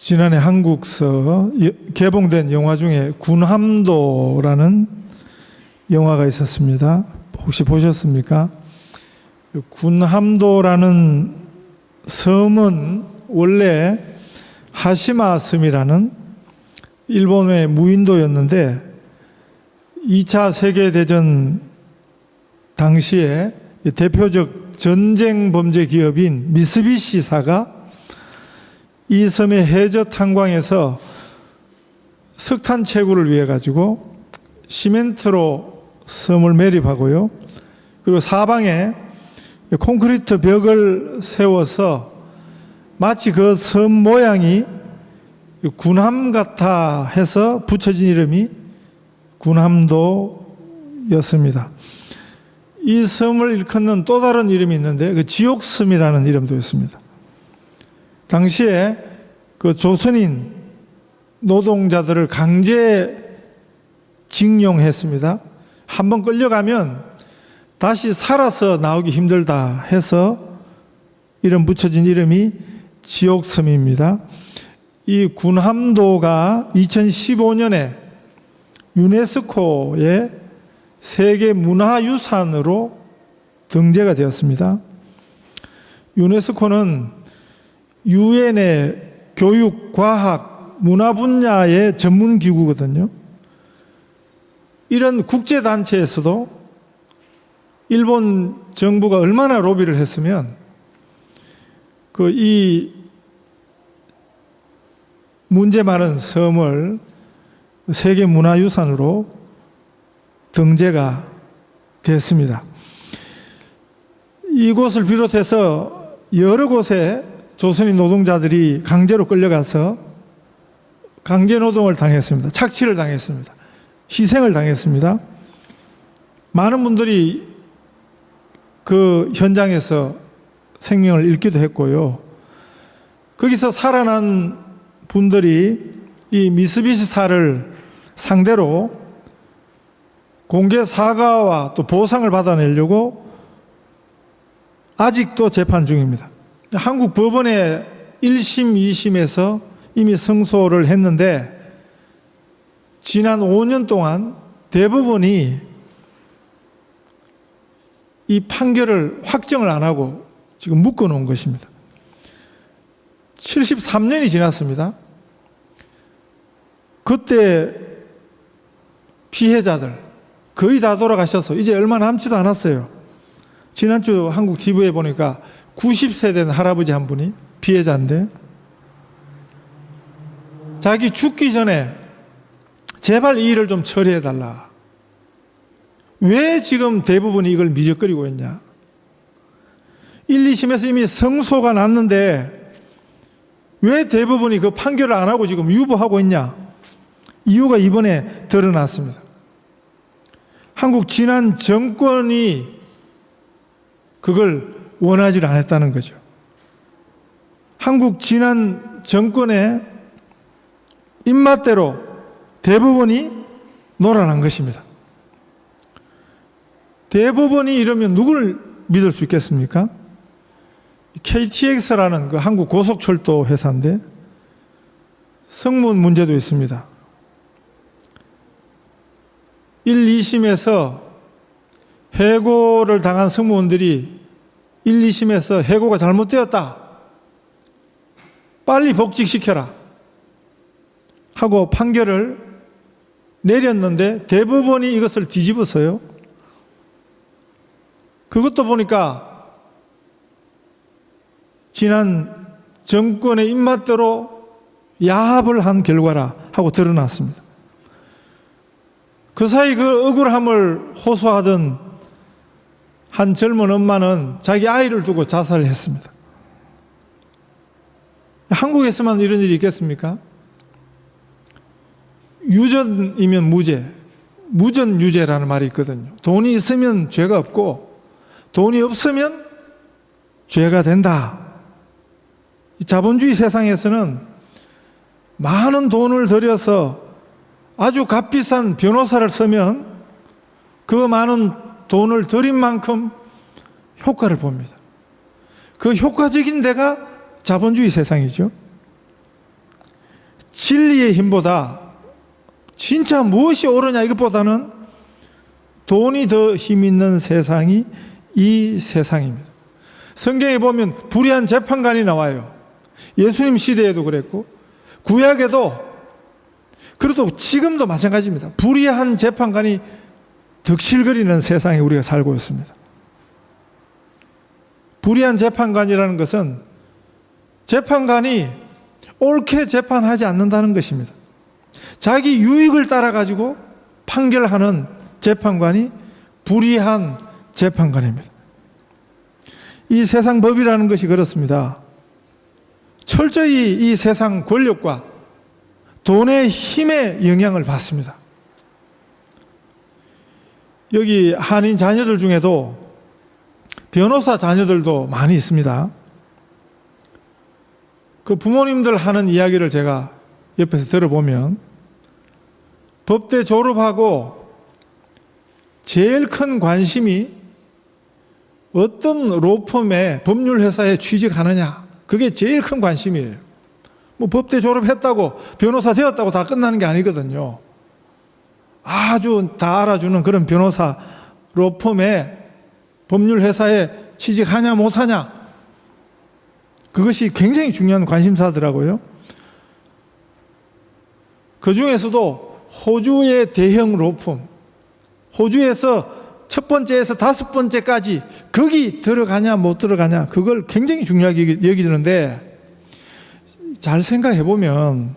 지난해 한국서 개봉된 영화 중에 군함도라는 영화가 있었습니다. 혹시 보셨습니까? 군함도라는 섬은 원래 하시마 섬이라는 일본의 무인도였는데 2차 세계대전 당시에 대표적 전쟁 범죄 기업인 미쓰비시사가 이 섬의 해저 탄광에서 석탄 채굴을 위해 가지고 시멘트로 섬을 매립하고요. 그리고 사방에 콘크리트 벽을 세워서 마치 그 섬 모양이 군함 같아 해서 붙여진 이름이 군함도였습니다. 이 섬을 일컫는 또 다른 이름이 있는데 그 지옥섬이라는 이름도 있습니다. 당시에 그 조선인 노동자들을 강제 징용했습니다. 한번 끌려가면 다시 살아서 나오기 힘들다 해서 이름 붙여진 이름이 지옥섬입니다. 이 군함도가 2015년에 유네스코의 세계문화유산으로 등재가 되었습니다. 유네스코는 유엔의 교육, 과학, 문화 분야의 전문 기구거든요. 이런 국제단체에서도 일본 정부가 얼마나 로비를 했으면 이 문제 많은 섬을 세계문화유산으로 등재가 됐습니다. 이곳을 비롯해서 여러 곳에 조선인 노동자들이 강제로 끌려가서 강제노동을 당했습니다. 착취를 당했습니다. 희생을 당했습니다. 많은 분들이 그 현장에서 생명을 잃기도 했고요. 거기서 살아난 분들이 이 미쓰비시사를 상대로 공개 사과와 또 보상을 받아내려고 아직도 재판 중입니다. 한국 법원의 1심, 2심에서 이미 승소를 했는데 지난 5년 동안 대법원이 이 판결을 확정을 안 하고 지금 묶어놓은 것입니다. 73년이 지났습니다. 그때 피해자들 거의 다 돌아가셔서 이제 얼마 남지도 않았어요. 지난주 한국 TV에 보니까 90세 된 할아버지 한 분이 피해자인데 자기 죽기 전에 제발 이 일을 좀 처리해달라. 왜 지금 대부분이 이걸 미적거리고 있냐. 1, 2심에서 이미 승소가 났는데 왜 대부분이 그 판결을 안 하고 지금 유보하고 있냐. 이유가 이번에 드러났습니다. 한국 지난 정권이 그걸 원하지 않았다는 거죠. 한국 지난 정권의 입맛대로 대법원이 놀아난 것입니다. 대법원이 이러면 누구를 믿을 수 있겠습니까? KTX라는 그 한국 고속철도 회사인데 성문 문제도 있습니다. 1, 2심에서 해고를 당한 승무원들이 1, 2심에서 해고가 잘못되었다. 빨리 복직시켜라. 하고 판결을 내렸는데 대법원이 이것을 뒤집어서요. 그것도 보니까 지난 정권의 입맛대로 야합을 한 결과라 하고 드러났습니다. 그 사이 그 억울함을 호소하던 한 젊은 엄마는 자기 아이를 두고 자살을 했습니다. 한국에서만 이런 일이 있겠습니까? 유전이면 무죄, 무전유죄라는 말이 있거든요. 돈이 있으면 죄가 없고 돈이 없으면 죄가 된다. 자본주의 세상에서는 많은 돈을 들여서 아주 값비싼 변호사를 쓰면 그 많은 돈을 들인 만큼 효과를 봅니다. 그 효과적인 데가 자본주의 세상이죠. 진리의 힘보다 진짜 무엇이 옳으냐 이것보다는 돈이 더 힘 있는 세상이 이 세상입니다. 성경에 보면 불의한 재판관이 나와요. 예수님 시대에도 그랬고 구약에도, 그래도 지금도 마찬가지입니다. 불의한 재판관이 득실거리는 세상에 우리가 살고 있습니다. 불의한 재판관이라는 것은 재판관이 옳게 재판하지 않는다는 것입니다. 자기 유익을 따라 가지고 판결하는 재판관이 불의한 재판관입니다. 이 세상 법이라는 것이 그렇습니다. 철저히 이 세상 권력과 돈의 힘에 영향을 받습니다. 여기 한인 자녀들 중에도 변호사 자녀들도 많이 있습니다. 그 부모님들 하는 이야기를 제가 옆에서 들어보면 법대 졸업하고 제일 큰 관심이 어떤 로펌의 법률회사에 취직하느냐, 그게 제일 큰 관심이에요. 뭐 법대 졸업했다고 변호사 되었다고 다 끝나는 게 아니거든요. 아주 다 알아주는 그런 변호사 로펌의 법률회사에 취직하냐 못하냐, 그것이 굉장히 중요한 관심사더라고요. 그 중에서도 호주의 대형 로펌, 호주에서 첫 번째에서 다섯 번째까지 거기 들어가냐 못 들어가냐, 그걸 굉장히 중요하게 여기는데, 잘 생각해 보면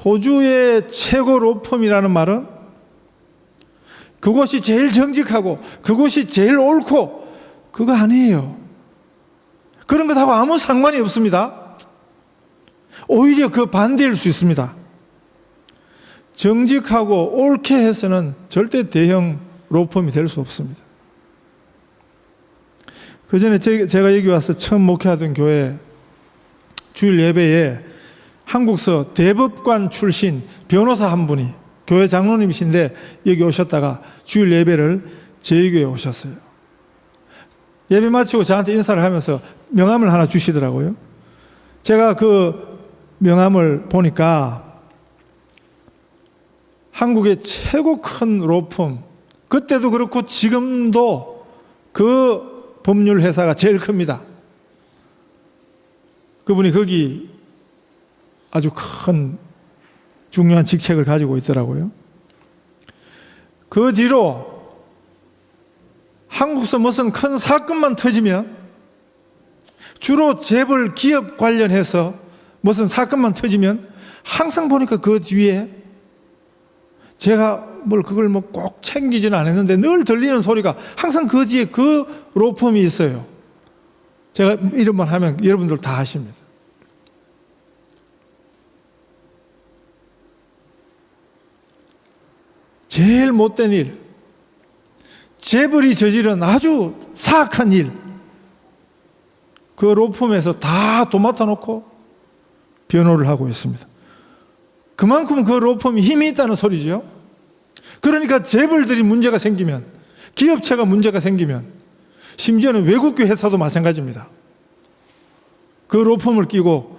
호주의 최고 로펌이라는 말은 그곳이 제일 정직하고 그곳이 제일 옳고 그거 아니에요. 그런 것하고 아무 상관이 없습니다. 오히려 그 반대일 수 있습니다. 정직하고 옳게 해서는 절대 대형 로펌이 될 수 없습니다. 그 전에 제가 여기 와서 처음 목회하던 교회 주일 예배에 한국서 대법관 출신 변호사 한 분이, 교회 장로님이신데 여기 오셨다가 주일 예배를 저희 교회에 오셨어요. 예배 마치고 저한테 인사를 하면서 명함을 하나 주시더라고요. 제가 그 명함을 보니까 한국의 최고 큰 로펌, 그때도 그렇고 지금도 그 법률 회사가 제일 큽니다. 그분이 거기 아주 큰 중요한 직책을 가지고 있더라고요. 그 뒤로 한국서 무슨 큰 사건만 터지면, 주로 재벌 기업 관련해서 무슨 사건만 터지면 항상 보니까 그 뒤에, 제가 그걸 꼭 챙기지는 않았는데 늘 들리는 소리가 항상 그 뒤에 그 로펌이 있어요. 제가 이름만 하면 여러분들 다 아십니다. 제일 못된 일, 재벌이 저지른 아주 사악한 일, 그 로펌에서 다 도맡아 놓고 변호를 하고 있습니다. 그만큼 그 로펌이 힘이 있다는 소리죠. 그러니까 재벌들이 문제가 생기면, 기업체가 문제가 생기면, 심지어는 외국계 회사도 마찬가지입니다. 그 로펌을 끼고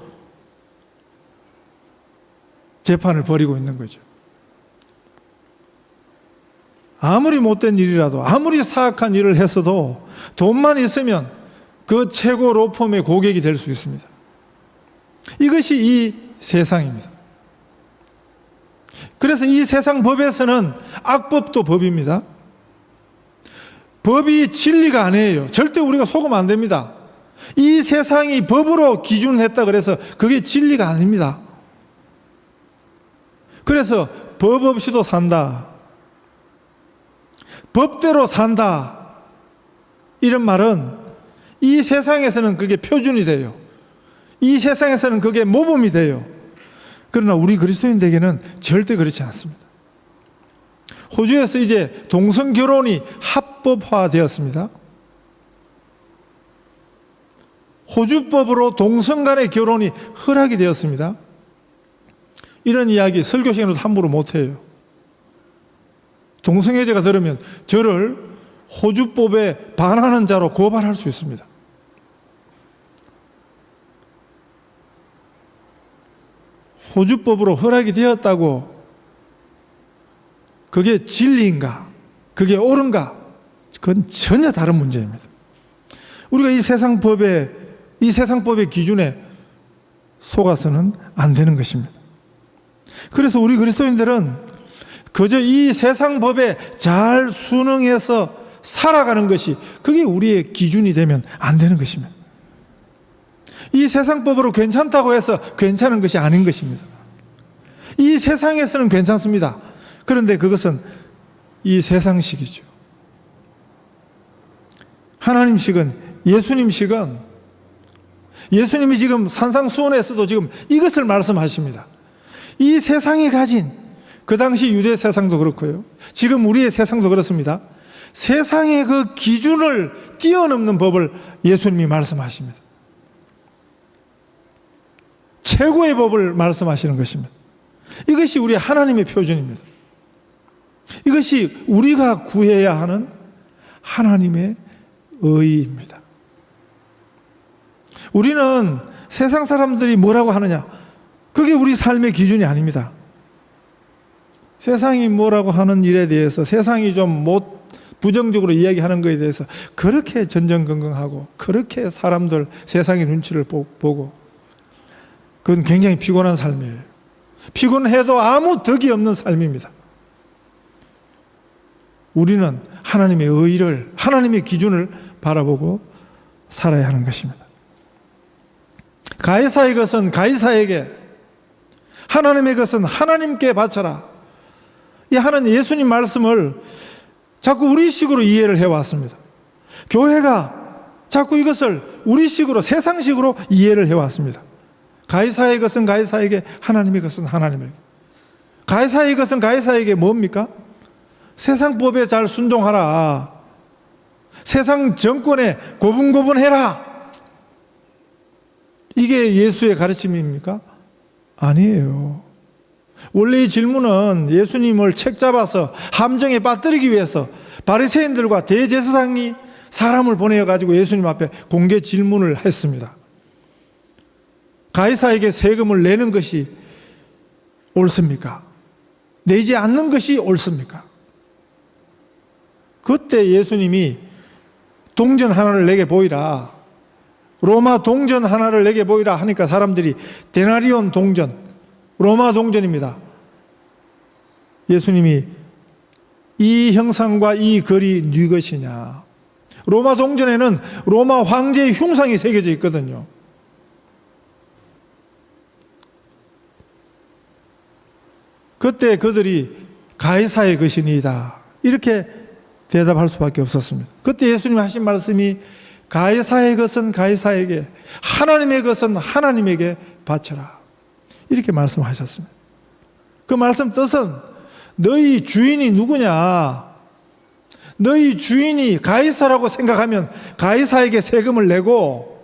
재판을 벌이고 있는 거죠. 아무리 못된 일이라도, 아무리 사악한 일을 했어도 돈만 있으면 그 최고 로펌의 고객이 될 수 있습니다. 이것이 이 세상입니다. 그래서 이 세상 법에서는 악법도 법입니다. 법이 진리가 아니에요. 절대 우리가 속으면 안 됩니다. 이 세상이 법으로 기준했다 그래서 그게 진리가 아닙니다. 그래서 법 없이도 산다, 법대로 산다, 이런 말은 이 세상에서는 그게 표준이 돼요. 이 세상에서는 그게 모범이 돼요. 그러나 우리 그리스도인들에게는 절대 그렇지 않습니다. 호주에서 이제 동성 결혼이 합법화되었습니다. 호주법으로 동성 간의 결혼이 허락이 되었습니다. 이런 이야기 설교 시간에도 함부로 못해요. 동성애자가 들으면 저를 호주법에 반하는 자로 고발할 수 있습니다. 토주법으로 허락이 되었다고 그게 진리인가? 그게 옳은가? 그건 전혀 다른 문제입니다. 우리가 이 세상 법의 기준에 속아서는 안 되는 것입니다. 그래서 우리 그리스도인들은 그저 이 세상 법에 잘 순응해서 살아가는 것이 그게 우리의 기준이 되면 안 되는 것입니다. 이 세상 법으로 괜찮다고 해서 괜찮은 것이 아닌 것입니다. 이 세상에서는 괜찮습니다. 그런데 그것은 이 세상식이죠. 하나님식은, 예수님식은, 예수님이 지금 산상수훈에서도 지금 이것을 말씀하십니다. 이 세상이 가진, 그 당시 유대 세상도 그렇고요, 지금 우리의 세상도 그렇습니다. 세상의 그 기준을 뛰어넘는 법을 예수님이 말씀하십니다. 최고의 법을 말씀하시는 것입니다. 이것이 우리 하나님의 표준입니다. 이것이 우리가 구해야 하는 하나님의 의입니다. 우리는 세상 사람들이 뭐라고 하느냐, 그게 우리 삶의 기준이 아닙니다. 세상이 뭐라고 하는 일에 대해서, 세상이 좀 부정적으로 이야기하는 것에 대해서 그렇게 전전긍긍하고, 그렇게 사람들 세상의 눈치를 보고, 그건 굉장히 피곤한 삶이에요. 피곤해도 아무 덕이 없는 삶입니다. 우리는 하나님의 의를, 하나님의 기준을 바라보고 살아야 하는 것입니다. 가이사의 것은 가이사에게, 하나님의 것은 하나님께 바쳐라. 이 하나님 예수님 말씀을 자꾸 우리식으로 이해를 해왔습니다. 교회가 자꾸 이것을 우리식으로, 세상식으로 이해를 해왔습니다. 가이사의 것은 가이사에게, 하나님의 것은 하나님에게. 가이사의 것은 가이사에게 뭡니까? 세상 법에 잘 순종하라. 세상 정권에 고분고분해라. 이게 예수의 가르침입니까? 아니에요. 원래 이 질문은 예수님을 책잡아서 함정에 빠뜨리기 위해서 바리새인들과 대제사장이 사람을 보내가지고 예수님 앞에 공개 질문을 했습니다. 가이사에게 세금을 내는 것이 옳습니까? 내지 않는 것이 옳습니까? 그때 예수님이 동전 하나를 내게 보이라, 로마 동전 하나를 내게 보이라 하니까 사람들이 데나리온 동전, 로마 동전입니다. 예수님이 이 형상과 이 글이 네 것이냐. 로마 동전에는 로마 황제의 흉상이 새겨져 있거든요. 그때 그들이 가이사의 것이니이다, 이렇게 대답할 수밖에 없었습니다. 그때 예수님이 하신 말씀이 가이사의 것은 가이사에게, 하나님의 것은 하나님에게 바쳐라, 이렇게 말씀하셨습니다. 그 말씀 뜻은 너희 주인이 누구냐, 너희 주인이 가이사라고 생각하면 가이사에게 세금을 내고,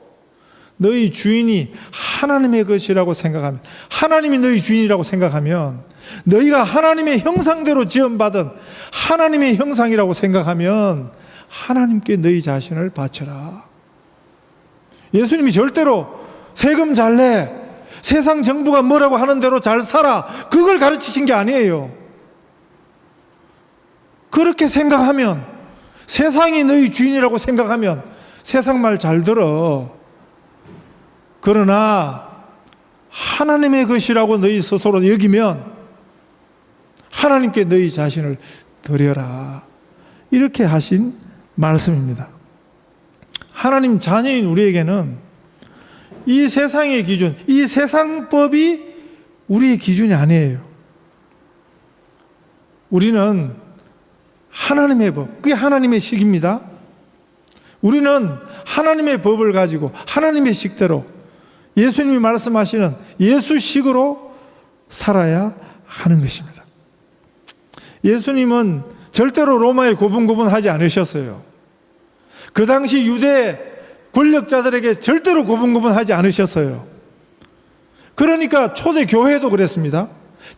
너희 주인이 하나님의 것이라고 생각하면, 하나님이 너희 주인이라고 생각하면, 너희가 하나님의 형상대로 지음받은 하나님의 형상이라고 생각하면 하나님께 너희 자신을 바쳐라. 예수님이 절대로 세금 잘 내, 세상 정부가 뭐라고 하는 대로 잘 살아, 그걸 가르치신 게 아니에요. 그렇게 생각하면, 세상이 너희 주인이라고 생각하면 세상 말 잘 들어. 그러나 하나님의 것이라고 너희 스스로 여기면 하나님께 너희 자신을 드려라, 이렇게 하신 말씀입니다. 하나님 자녀인 우리에게는 이 세상의 기준, 이 세상법이 우리의 기준이 아니에요. 우리는 하나님의 법, 그게 하나님의 식입니다. 우리는 하나님의 법을 가지고 하나님의 식대로, 예수님이 말씀하시는 예수식으로 살아야 하는 것입니다. 예수님은 절대로 로마에 고분고분하지 않으셨어요. 그 당시 유대 권력자들에게 절대로 고분고분하지 않으셨어요. 그러니까 초대 교회도 그랬습니다.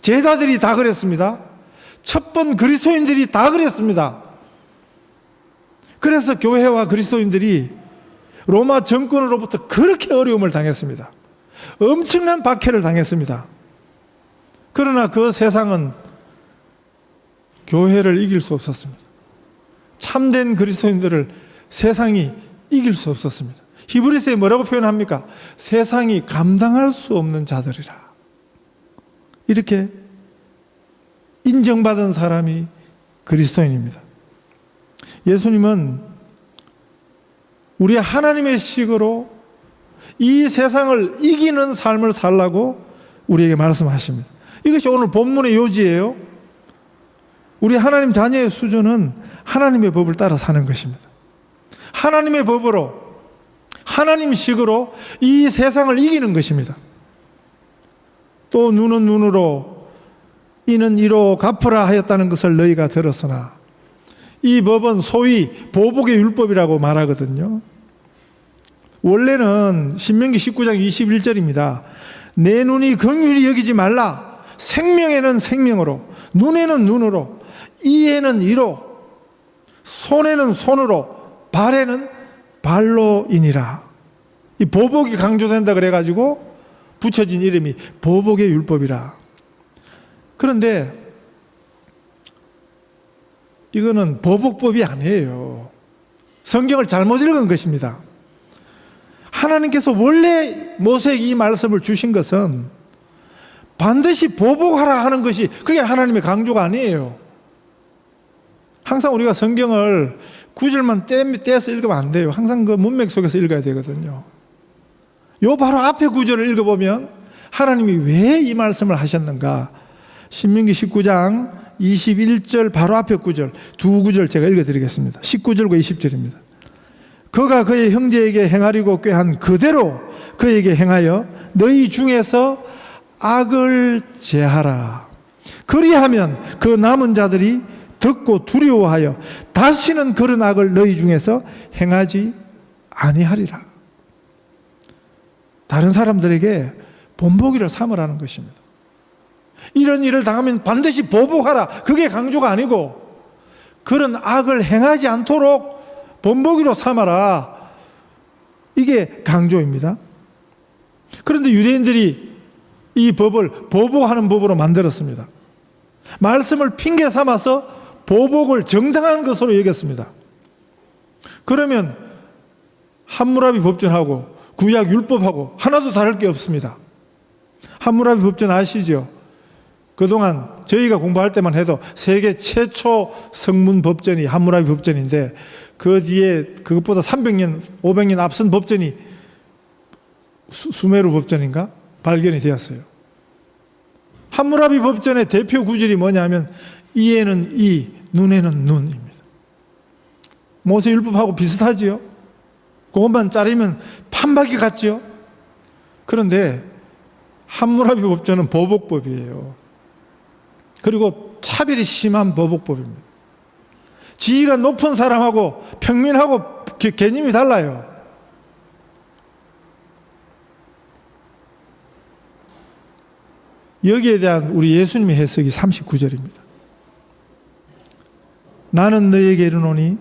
제자들이 다 그랬습니다. 첫번 그리스도인들이 다 그랬습니다. 그래서 교회와 그리스도인들이 로마 정권으로부터 그렇게 어려움을 당했습니다. 엄청난 박해를 당했습니다. 그러나 그 세상은 교회를 이길 수 없었습니다. 참된 그리스도인들을 세상이 이길 수 없었습니다. 히브리서에 뭐라고 표현합니까? 세상이 감당할 수 없는 자들이라. 이렇게 인정받은 사람이 그리스도인입니다. 예수님은 우리 하나님의 식으로 이 세상을 이기는 삶을 살라고 우리에게 말씀하십니다. 이것이 오늘 본문의 요지예요. 우리 하나님 자녀의 수준은 하나님의 법을 따라 사는 것입니다. 하나님의 법으로, 하나님식으로 이 세상을 이기는 것입니다. 또 눈은 눈으로 이는 이로 갚으라 하였다는 것을 너희가 들었으나, 이 법은 소위 보복의 율법이라고 말하거든요. 원래는 신명기 19장 21절입니다. 내 눈이 긍휼히 여기지 말라. 생명에는 생명으로, 눈에는 눈으로, 이에는 이로, 손에는 손으로, 발에는 발로이니라. 이 보복이 강조된다 그래가지고 붙여진 이름이 보복의 율법이라. 그런데 이거는 보복법이 아니에요. 성경을 잘못 읽은 것입니다. 하나님께서 원래 모세에게 이 말씀을 주신 것은 반드시 보복하라 하는 것이, 그게 하나님의 강조가 아니에요. 항상 우리가 성경을 구절만 떼서 읽으면 안 돼요. 항상 그 문맥 속에서 읽어야 되거든요. 요 바로 앞에 구절을 읽어보면 하나님이 왜 이 말씀을 하셨는가. 신명기 19장 21절 바로 앞에 구절, 두 구절 제가 읽어드리겠습니다. 19절과 20절입니다. 그가 그의 형제에게 행하려고 꾀한 그대로 그에게 행하여 너희 중에서 악을 제하라. 그리하면 그 남은 자들이 듣고 두려워하여 다시는 그런 악을 너희 중에서 행하지 아니하리라. 다른 사람들에게 본보기를 삼으라는 것입니다. 이런 일을 당하면 반드시 보복하라. 그게 강조가 아니고 그런 악을 행하지 않도록 본보기로 삼아라. 이게 강조입니다. 그런데 유대인들이 이 법을 보복하는 법으로 만들었습니다. 말씀을 핑계 삼아서 보복을 정당한 것으로 여겼습니다. 그러면 함무라비 법전하고 구약 율법하고 하나도 다를 게 없습니다. 함무라비 법전 아시죠? 그동안 저희가 공부할 때만 해도 세계 최초 성문 법전이 함무라비 법전인데, 그 뒤에 그것보다 300년, 500년 앞선 법전이 수메르 법전인가? 발견이 되었어요. 함무라비 법전의 대표 구절이 뭐냐면 이에는 이, 눈에는 눈입니다. 모세 율법하고 비슷하지요? 그것만 자르면 판박이 같지요? 그런데 함무라비 법전은 보복법이에요. 그리고 차별이 심한 보복법입니다. 지위가 높은 사람하고 평민하고 개념이 달라요. 여기에 대한 우리 예수님의 해석이 39절입니다. 나는 너희에게 이르노니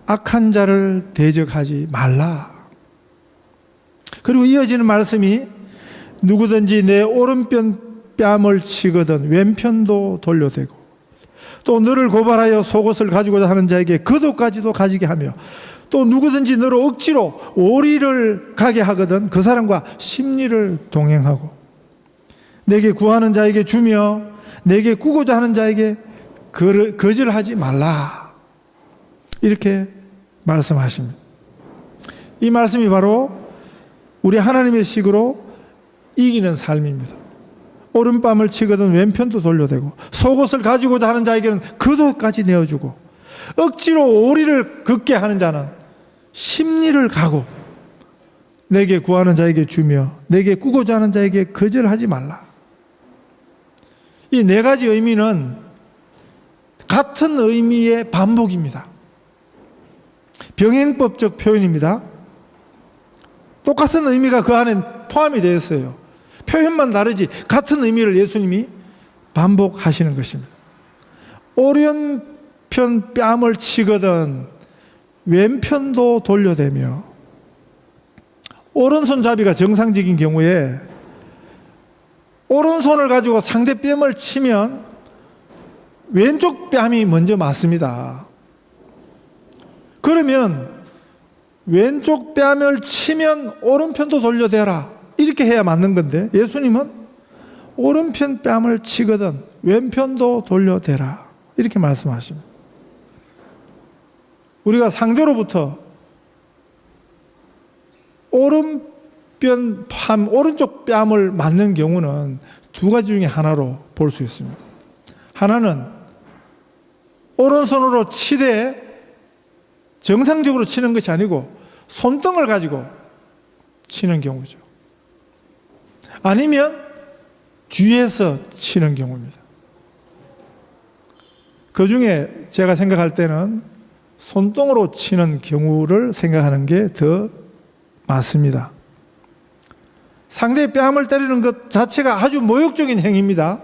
악한 자를 대적하지 말라. 그리고 이어지는 말씀이 누구든지 내 오른편 뺨을 치거든 왼편도 돌려대고 또 너를 고발하여 속옷을 가지고자 하는 자에게 겉옷까지도 가지게 하며 또 누구든지 너를 억지로 오리를 가게 하거든 그 사람과 심리를 동행하고 내게 구하는 자에게 주며 내게 꾸고자 하는 자에게 거절하지 말라. 이렇게 말씀하십니다. 이 말씀이 바로 우리 하나님의 식으로 이기는 삶입니다. 오른뺨을 치거든 왼편도 돌려대고 속옷을 가지고자 하는 자에게는 겉옷까지 내어주고 억지로 오리를 걷게 하는 자는 심리를 가고 내게 구하는 자에게 주며 내게 꾸고자 하는 자에게 거절하지 말라. 이 네 가지 의미는 같은 의미의 반복입니다. 병행법적 표현입니다. 똑같은 의미가 그 안에 포함이 되어 있어요. 표현만 다르지 같은 의미를 예수님이 반복하시는 것입니다. 오른편 뺨을 치거든 왼편도 돌려대며, 오른손잡이가 정상적인 경우에 오른손을 가지고 상대 뺨을 치면 왼쪽 뺨이 먼저 맞습니다. 그러면 왼쪽 뺨을 치면 오른편도 돌려대라, 이렇게 해야 맞는 건데, 예수님은 오른편 뺨을 치거든 왼편도 돌려대라, 이렇게 말씀하십니다. 우리가 상대로부터 오른쪽 뺨을 맞는 경우는 두 가지 중에 하나로 볼 수 있습니다. 하나는 오른손으로 치되 정상적으로 치는 것이 아니고 손등을 가지고 치는 경우죠. 아니면 뒤에서 치는 경우입니다. 그 중에 제가 생각할 때는 손등으로 치는 경우를 생각하는 게 더 맞습니다. 상대의 뺨을 때리는 것 자체가 아주 모욕적인 행위입니다.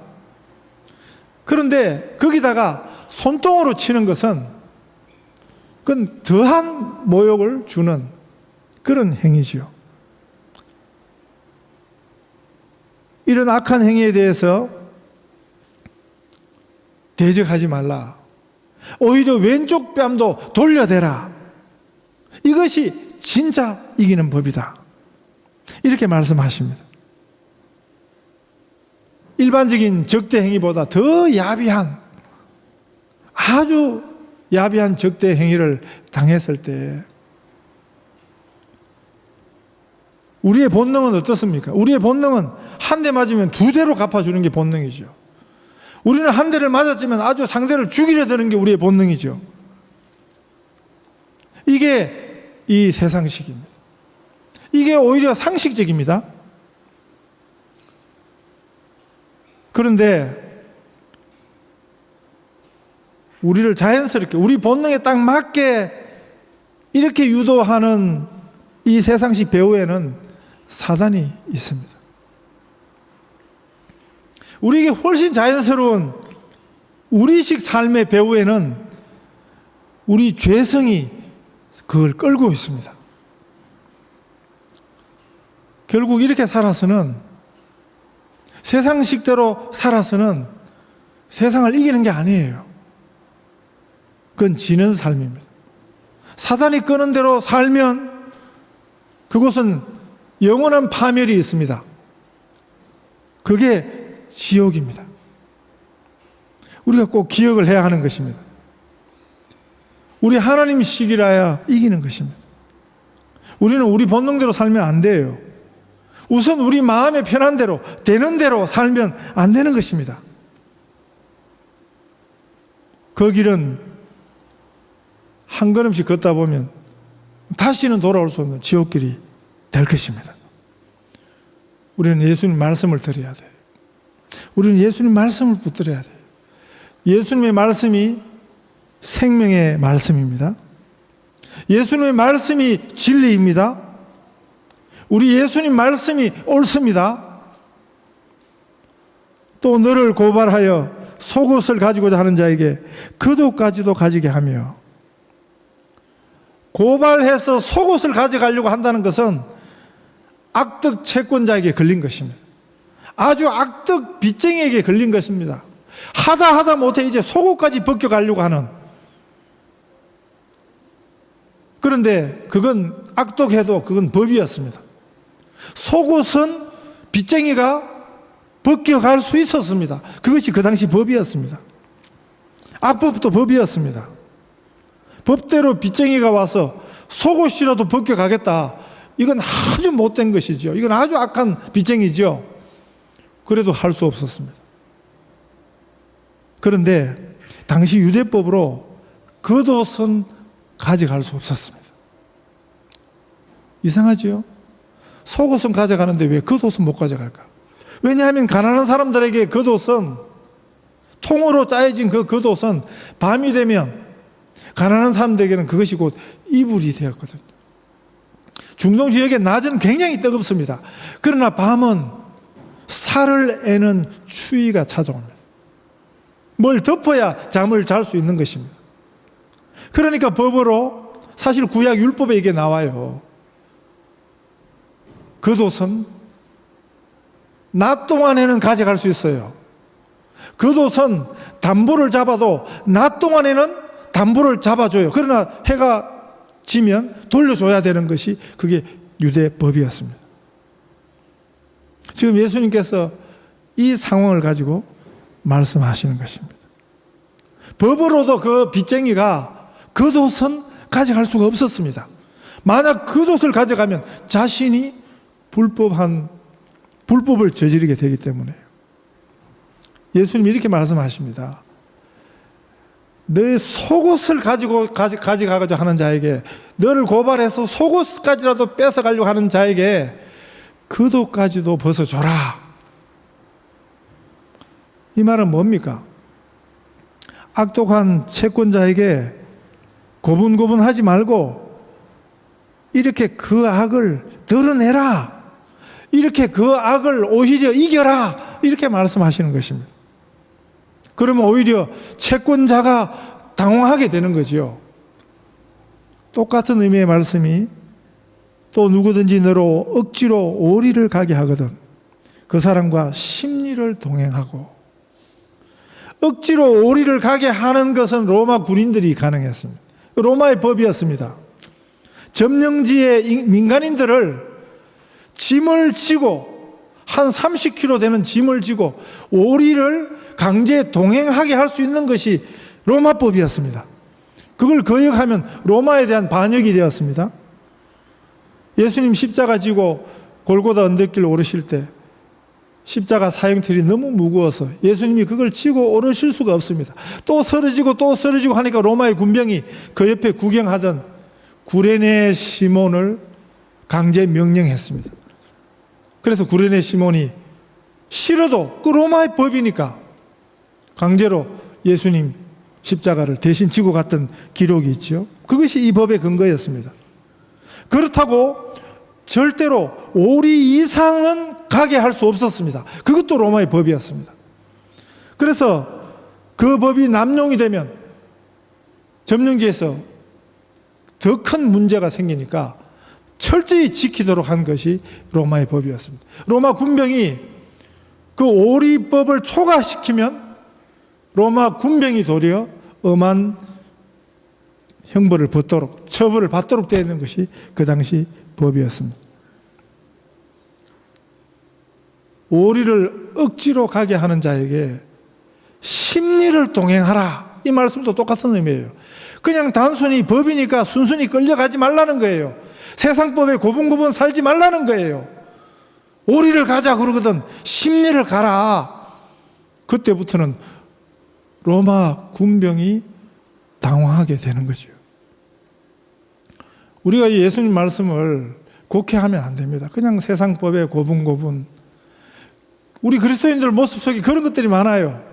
그런데 거기다가 손등으로 치는 것은 그건 더한 모욕을 주는 그런 행위지요. 이런 악한 행위에 대해서 대적하지 말라. 오히려 왼쪽 뺨도 돌려대라. 이것이 진짜 이기는 법이다. 이렇게 말씀하십니다. 일반적인 적대 행위보다 더 야비한, 아주 야비한 적대 행위를 당했을 때 우리의 본능은 어떻습니까? 우리의 본능은 한 대 맞으면 두 대로 갚아주는 게 본능이죠. 우리는 한 대를 맞았지만 아주 상대를 죽이려 드는 게 우리의 본능이죠. 이게 이 세상식입니다. 이게 오히려 상식적입니다. 그런데 우리를 자연스럽게 우리 본능에 딱 맞게 이렇게 유도하는 이 세상식 배후에는 사단이 있습니다. 우리에게 훨씬 자연스러운 우리식 삶의 배후에는 우리 죄성이 그걸 끌고 있습니다. 결국 이렇게 살아서는, 세상식대로 살아서는 세상을 이기는 게 아니에요. 그건 지는 삶입니다. 사단이 끄는 대로 살면 그곳은 영원한 파멸이 있습니다. 그게 지옥입니다. 우리가 꼭 기억을 해야 하는 것입니다. 우리 하나님식이라야 이기는 것입니다. 우리는 우리 본능대로 살면 안 돼요. 우선 우리 마음의 편한 대로, 되는 대로 살면 안 되는 것입니다. 그 길은 한 걸음씩 걷다 보면 다시는 돌아올 수 없는 지옥길이 될 것입니다. 우리는 예수님 말씀을 드려야 돼요. 우리는 예수님 말씀을 붙들어야 돼요. 예수님의 말씀이 생명의 말씀입니다. 예수님의 말씀이 진리입니다. 우리 예수님 말씀이 옳습니다. 또 너를 고발하여 속옷을 가지고자 하는 자에게 겉옷까지도 가지게 하며, 고발해서 속옷을 가져가려고 한다는 것은 악덕 채권자에게 걸린 것입니다. 아주 악덕 빚쟁이에게 걸린 것입니다. 하다 못해 이제 속옷까지 벗겨가려고 하는. 그런데 그건 악독해도 그건 법이었습니다. 속옷은 빚쟁이가 벗겨갈 수 있었습니다. 그것이 그 당시 법이었습니다. 악법도 법이었습니다. 법대로 빚쟁이가 와서 속옷이라도 벗겨가겠다, 이건 아주 못된 것이죠. 이건 아주 악한 빚쟁이죠. 그래도 할 수 없었습니다. 그런데 당시 유대법으로 겉옷은 가져갈 수 없었습니다. 이상하지요? 속옷은 가져가는데 왜 겉옷은 못 가져갈까? 왜냐하면 가난한 사람들에게 겉옷은, 통으로 짜여진 그 겉옷은 밤이 되면 가난한 사람들에게는 그것이 곧 이불이 되었거든요. 중동 지역의 낮은 굉장히 뜨겁습니다. 그러나 밤은 살을 애는 추위가 찾아옵니다. 뭘 덮어야 잠을 잘 수 있는 것입니다. 그러니까 법으로, 사실 구약 율법에 이게 나와요. 겉옷은 낮 동안에는 가져갈 수 있어요. 겉옷은 담보를 잡아도 낮 동안에는 담보를 잡아줘요. 그러나 해가 지면 돌려줘야 되는 것이 그게 유대 법이었습니다. 지금 예수님께서 이 상황을 가지고 말씀하시는 것입니다. 법으로도 그 빚쟁이가 겉옷은 가져갈 수가 없었습니다. 만약 겉옷을 가져가면 자신이 불법을 저지르게 되기 때문에 예수님이 이렇게 말씀하십니다. 너의 속옷을 가져가고자 하는 자에게, 너를 고발해서 속옷까지라도 뺏어가려고 하는 자에게 겉옷까지도 벗어줘라. 이 말은 뭡니까? 악독한 채권자에게 고분고분하지 말고 이렇게 그 악을 드러내라. 이렇게 그 악을 오히려 이겨라. 이렇게 말씀하시는 것입니다. 그러면 오히려 채권자가 당황하게 되는 거죠. 똑같은 의미의 말씀이 또 누구든지 너로 억지로 오리를 가게 하거든 그 사람과 심리를 동행하고. 억지로 오리를 가게 하는 것은 로마 군인들이 가능했습니다. 로마의 법이었습니다. 점령지의 민간인들을 짐을 지고 한 30kg 되는 짐을 지고 오리를 강제 동행하게 할 수 있는 것이 로마법이었습니다. 그걸 거역하면 로마에 대한 반역이 되었습니다. 예수님 십자가 지고 골고다 언덕길 오르실 때 십자가 사형틀이 너무 무거워서 예수님이 그걸 지고 오르실 수가 없습니다. 또 쓰러지고 또 쓰러지고 하니까 로마의 군병이 그 옆에 구경하던 구레네 시몬을 강제 명령했습니다. 그래서 구레네 시몬이 싫어도 그 로마의 법이니까 강제로 예수님 십자가를 대신 지고 갔던 기록이 있죠. 그것이 이 법의 근거였습니다. 그렇다고 절대로 오리 이상은 가게 할 수 없었습니다. 그것도 로마의 법이었습니다. 그래서 그 법이 남용이 되면 점령지에서 더 큰 문제가 생기니까 철저히 지키도록 한 것이 로마의 법이었습니다. 로마 군병이 그 오리법을 초과시키면 로마 군병이 도리어 엄한 형벌을 받도록, 처벌을 받도록 되어 있는 것이 그 당시 법이었습니다. 오리를 억지로 가게 하는 자에게 심리를 동행하라. 이 말씀도 똑같은 의미예요. 그냥 단순히 법이니까 순순히 끌려가지 말라는 거예요. 세상법에 고분고분 살지 말라는 거예요. 오리를 가자 그러거든 심리를 가라. 그때부터는 로마 군병이 당황하게 되는 거죠. 우리가 이 예수님 말씀을 곡해하면 안 됩니다. 그냥 세상법에 고분고분. 우리 그리스도인들 모습 속에 그런 것들이 많아요.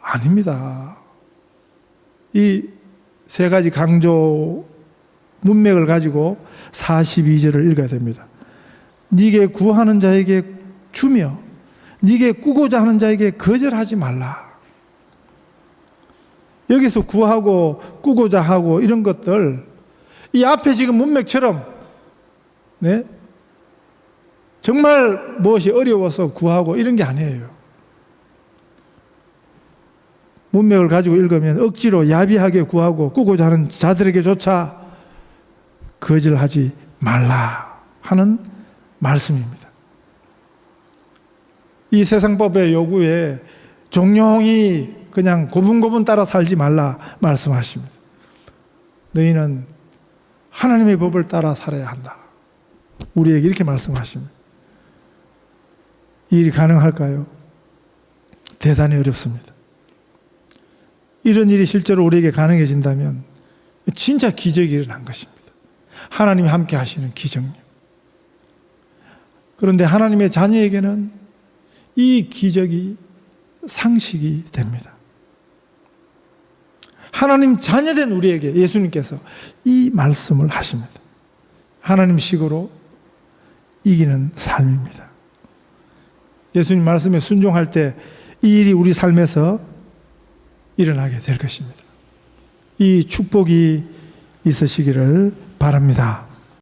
아닙니다. 이 세 가지 강조 문맥을 가지고 42절을 읽어야 됩니다. 네게 구하는 자에게 주며 네게 꾸고자 하는 자에게 거절하지 말라. 여기서 구하고 꾸고자 하고 이런 것들 이 앞에 지금 문맥처럼 네? 정말 무엇이 어려워서 구하고 이런 게 아니에요. 문맥을 가지고 읽으면 억지로 야비하게 구하고 꾸고자 하는 자들에게조차 거절하지 말라 하는 말씀입니다. 이 세상법의 요구에 종용히 그냥 고분고분 따라 살지 말라 말씀하십니다. 너희는 하나님의 법을 따라 살아야 한다. 우리에게 이렇게 말씀하십니다. 이 일이 가능할까요? 대단히 어렵습니다. 이런 일이 실제로 우리에게 가능해진다면 진짜 기적이 일어난 것입니다. 하나님이 함께 하시는 기적요. 그런데 하나님의 자녀에게는 이 기적이 상식이 됩니다. 하나님 자녀된 우리에게 예수님께서 이 말씀을 하십니다. 하나님식으로 이기는 삶입니다. 예수님 말씀에 순종할 때 이 일이 우리 삶에서 일어나게 될 것입니다. 이 축복이 있으시기를 바랍니다.